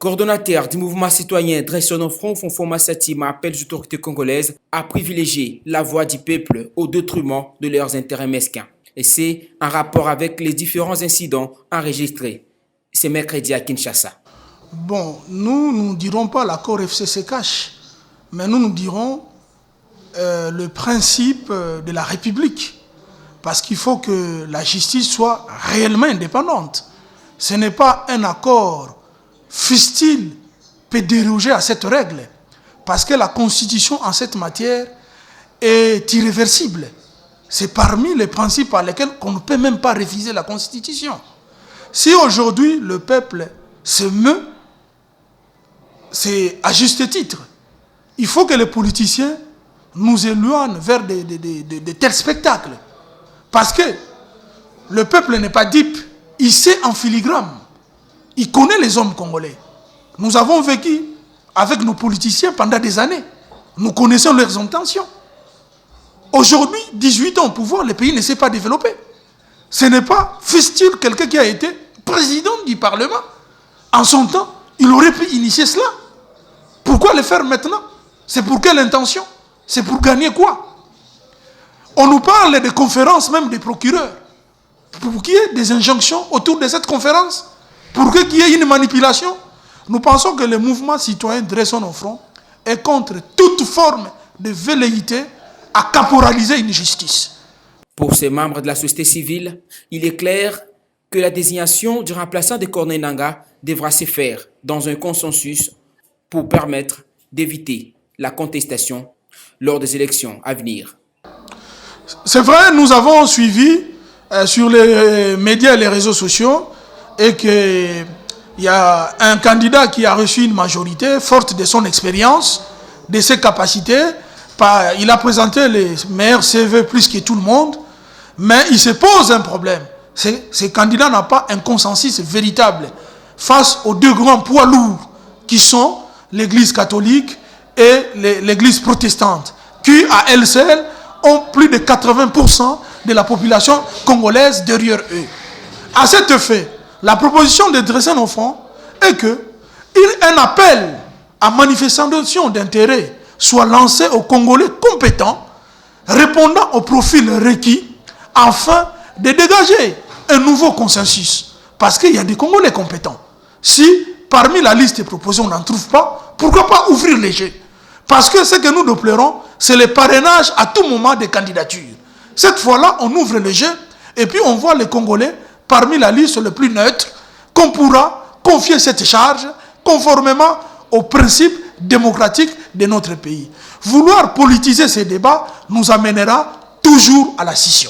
Coordonnateur du mouvement citoyen Dressons nos fronts, Fonfoma Satima appelle les autorités congolaises à privilégier la voix du peuple au détriment de leurs intérêts mesquins. Et c'est en rapport avec les différents incidents enregistrés ce mercredi à Kinshasa. Bon, nous ne dirons pas l'accord FCC cache, mais nous dirons le principe de la République. Parce qu'il faut que la justice soit réellement indépendante. Ce n'est pas un accord fût-il peut déroger à cette règle. Parce que la Constitution en cette matière est irréversible. C'est parmi les principes par lesquels on ne peut même pas réviser la Constitution. Si aujourd'hui le peuple se meut, c'est à juste titre. Il faut que les politiciens nous éloignent vers de tels spectacles. Parce que le peuple n'est pas dupe. Il sait en filigrane. Il connaît les hommes congolais. Nous avons vécu avec nos politiciens pendant des années. Nous connaissons leurs intentions. Aujourd'hui, 18 ans au pouvoir, le pays ne s'est pas développé. Ce n'est pas, fût-il quelqu'un qui a été président du Parlement. En son temps, il aurait pu initier cela. Pourquoi le faire maintenant? C'est pour quelle intention? C'est pour gagner quoi? On nous parle de conférences, même des procureurs. Pour qu'il y ait des injonctions autour de cette conférence, pour qu'il y ait une manipulation. Nous pensons que le mouvement citoyen Dressons nos fronts est contre toute forme de velléité à caporaliser une justice. Pour ces membres de la société civile, il est clair que la désignation du remplaçant de Corneille Nangaa devra se faire dans un consensus pour permettre d'éviter la contestation lors des élections à venir. C'est vrai, nous avons suivi sur les médias et les réseaux sociaux et qu'il y a un candidat qui a reçu une majorité forte de son expérience, de ses capacités. Il a présenté les meilleurs CV plus que tout le monde, mais il se pose un problème. Ce candidat n'a pas un consensus véritable face aux deux grands poids lourds qui sont l'Église catholique et l'Église protestante, qui à elles seules ont plus de 80% de la population congolaise derrière eux. À cet effet, la proposition de Dressons nos fronts est qu'un appel à manifestation d'intérêt soit lancé aux Congolais compétents, répondant au profil requis, afin de dégager un nouveau consensus. Parce qu'il y a des Congolais compétents. Si parmi la liste proposée on n'en trouve pas, pourquoi pas ouvrir les jeux? Parce que ce que nous déplorons, c'est le parrainage à tout moment des candidatures. Cette fois-là, on ouvre le jeu et puis on voit les Congolais parmi la liste le plus neutre qu'on pourra confier cette charge conformément aux principes démocratiques de notre pays. Vouloir politiser ces débats nous amènera toujours à la scission.